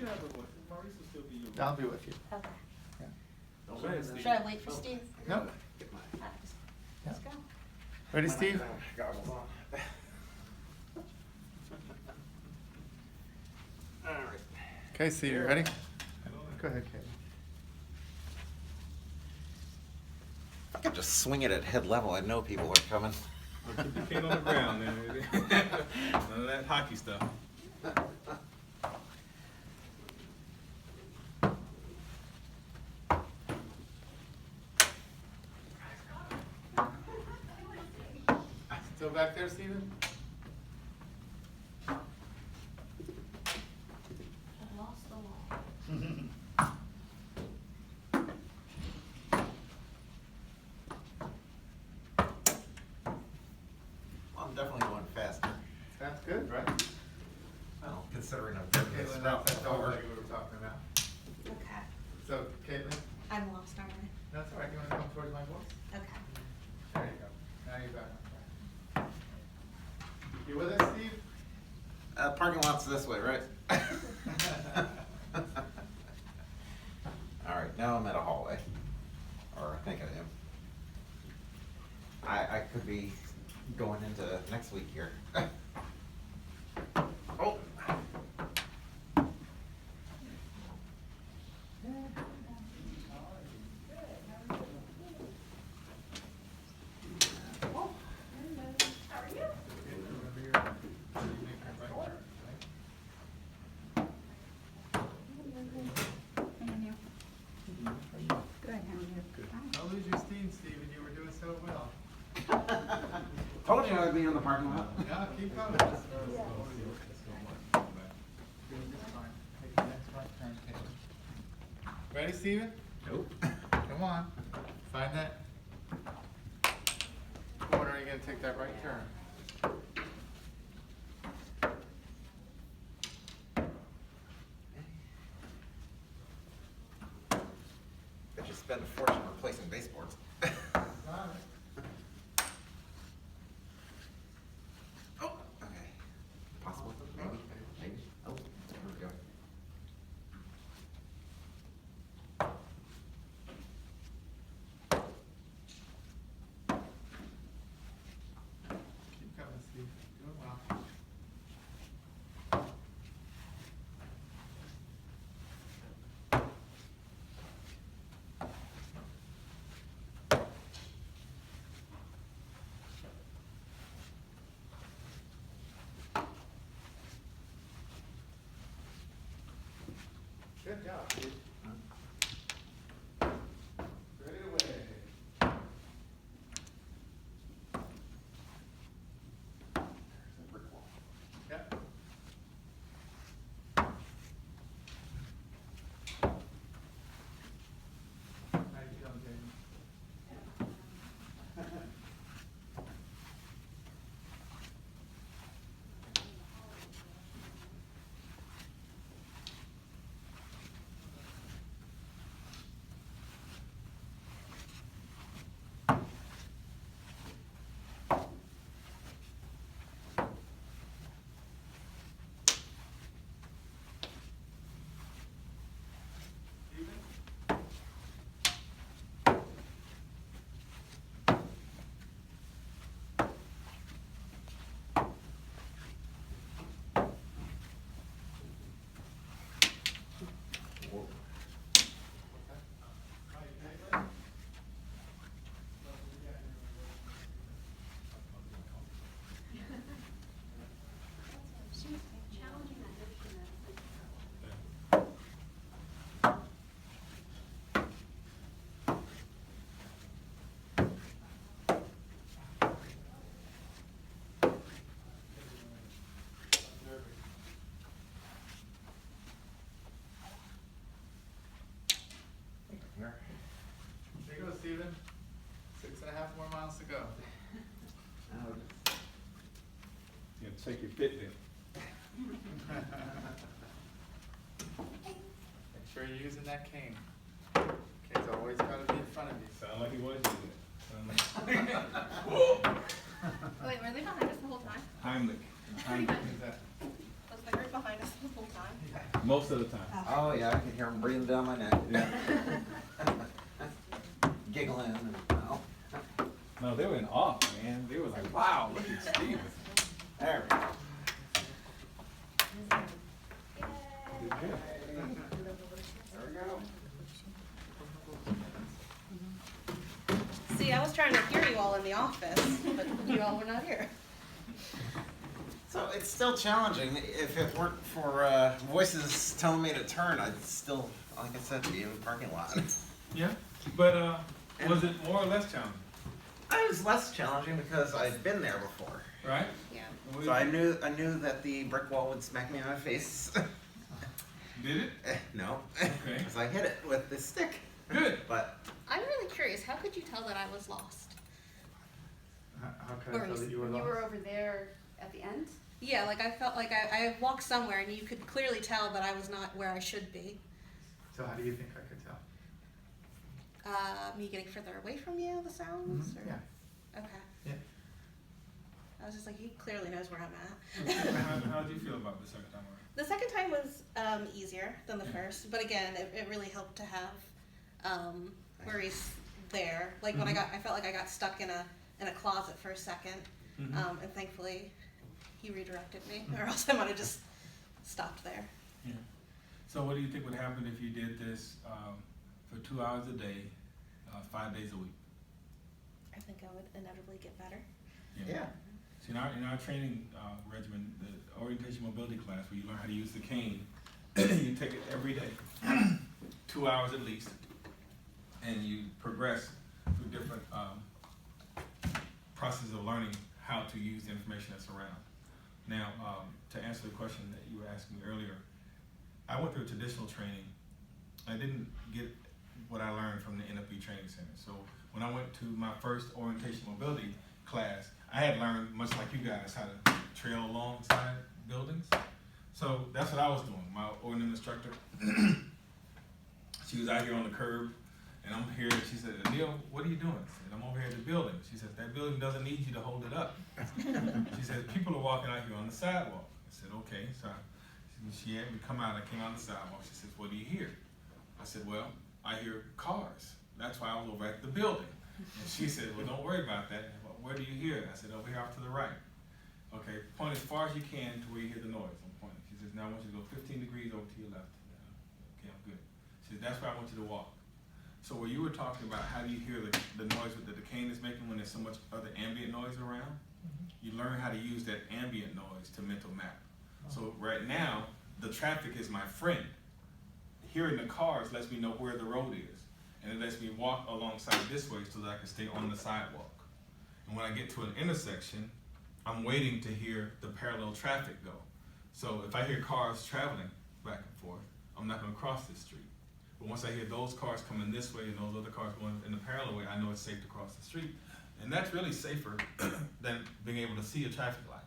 have a voice. Maurice will still be your voice. I'll be with you. Okay. Yeah. Go ahead, Steve. Should I wait for Steve? No. Let's go. Ready, Steve? Goggles on. All right. Okay, Steve, you ready? Go ahead, Kate. If I could just swing it at head level, I know people are coming. Well, keep your feet on the ground, man. None of that hockey stuff. Still back there, Steven? I lost the wall. Well, I'm definitely going faster. Sounds good, right? Well, considering I've done this Caitlin, route that's all before. you were talking about. Okay. So, Caitlin, I'm lost, aren't I? that's all right. You want to come towards my voice? Okay. There you go. Now you're back on track. You with us, Steve? Parking lot's this way, right? All right, now I'm at a hallway, or I think I am. I could be going into next week here. Oh. How are you? Don't lose your steam, Steven. You were doing so well. Told you I'd be in the parking lot. Yeah, keep coming. Take the next right turn, Caitlin. Ready, Steven? Nope. Come on. Find that corner. You're going to take that right turn. Bet you spend a fortune replacing baseboards. Oh, okay. Possible, maybe, maybe. Oh, there we go. Keep coming, Steve. Doing well. Good job, Steve. Ready away. There's a brick wall. Yep. How you feeling, Jamie? Whoa. Here. There you go, Steven. 6.5 more miles to go. Now, You have to take your Fitbit. Make sure you're using that cane. Cane's always got to be in front of you. Sound like he was using it. Sound like Wait, were they behind us the whole time? Heimlich. Is that- Was the group behind us the whole time? most of the time. Oh, yeah, I can hear him breathing down my neck. Yeah. Giggling and, oh. No, they were in awe, man. They were like, wow, look at Steve. There we go. Good job. There we go. See, I was trying to hear you all in the office, but you all were not here. So it's still challenging. If it weren't for voices telling me to turn, I'd still, like I said, be in the parking lot. Yeah, but was it more or less challenging? It was less challenging because I'd been there before. Right? Yeah. So I knew that the brick wall would smack me in my face. Did it? No, Okay. because I hit it with this stick. Good. But I'm really curious, how could you tell that I was lost? How can I Or tell that you were You lost? were over there at the end? Yeah, like I felt like I walked somewhere and you could clearly tell that I was not where I should be. So how do you think I could tell? Me getting further away from you, the sounds? Or? Yeah. Okay. Yeah. I was just like, he clearly knows where I'm at. How did you feel about the second time around? The second time was easier than the first, but again, it really helped to have worries there. Like when I felt like I got stuck in a closet for a second, and thankfully he redirected me, or else I might have just stopped there. Yeah. So what do you think would happen if you did this for 2 hours a day, 5 days a week? I think I would inevitably get better. yeah. See, in our training regimen, the orientation mobility class, where you learn how to use the cane, you take it every day, 2 hours at least, and you progress through different processes of learning how to use the information that's around. Now, to answer the question that you were asking me earlier, I went through traditional training. I didn't get what I learned from the NFB Training Center. So when I went to my first orientation mobility class, I had learned, much like you guys, how to trail alongside buildings. So that's what I was doing. My orientation instructor, she was out here on the curb, and I'm here, and she said, "Neil, what are you doing?" I said, "I'm over here at the building." She said, "That building doesn't need you to hold it up." She said, "People are walking out here on the sidewalk." I said, "Okay." So she had me come out. I came out on the sidewalk. She says, "What do you hear?" I said, "Well, I hear cars. That's why I was over at the building." And she said, "Well, don't worry about that. Where do you hear it?" I said, "Over here off to the right." "Okay, point as far as you can to where you hear the noise." I'm pointing. She says, "Now I want you to go 15 degrees over to your left." Okay, I'm good. She said, "That's where I want you to walk." So where you were talking about how do you hear the noise that the cane is making when there's so much other ambient noise around, you learn how to use that ambient noise to mental map. So right now, the traffic is my friend. Hearing the cars lets me know where the road is, and it lets me walk alongside this way so that I can stay on the sidewalk. And when I get to an intersection, I'm waiting to hear the parallel traffic go. So if I hear cars traveling back and forth, I'm not going to cross this street. But once I hear those cars coming this way and those other cars going in the parallel way, I know it's safe to cross the street. And that's really safer than being able to see a traffic light.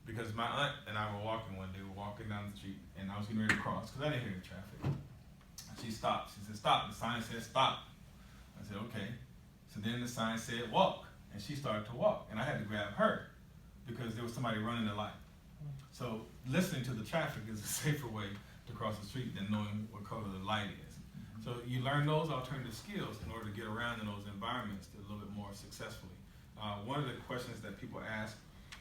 Because my aunt and I were walking one day, we were walking down the street, and I was getting ready to cross, because I didn't hear the traffic. And she stopped. She said, "Stop." The sign said, "Stop." I said, "Okay." So then the sign said, "Walk." And she started to walk, and I had to grab her, because there was somebody running the light. So listening to the traffic is a safer way to cross the street than knowing what color the light is. So you learn those alternative skills in order to get around in those environments a little bit more successfully. One of the questions that people ask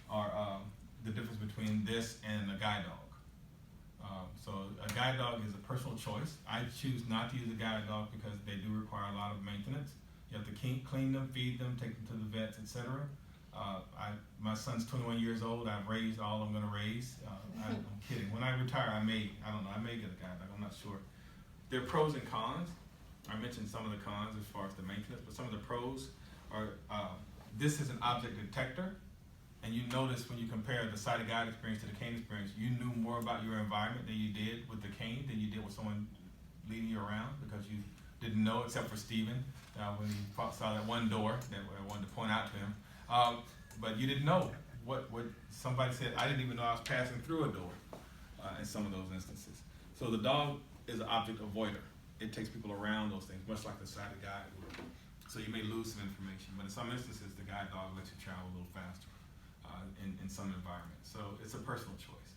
are the difference between this and a guide dog. So a guide dog is a personal choice. I choose not to use a guide dog because they do require a lot of maintenance. You have to clean them, feed them, take them to the vets, etc. My son's 21 years old. I've raised all I'm going to raise. I'm kidding. When I retire, I may get a guide dog. I'm not sure. There are pros and cons. I mentioned some of the cons as far as the maintenance, but some of the pros are this is an object detector, and you notice when you compare the sighted guide experience to the cane experience, you knew more about your environment than you did with the cane than you did with someone leading you around, because you didn't know, except for Stephen, when he saw that one door that I wanted to point out to him. But you didn't know what somebody said. I didn't even know I was passing through a door in some of those instances. So the dog is an object avoider. It takes people around those things, much like the sighted guide would. So you may lose some information, but in some instances, the guide dog lets you travel a little faster in some environments. So it's a personal choice.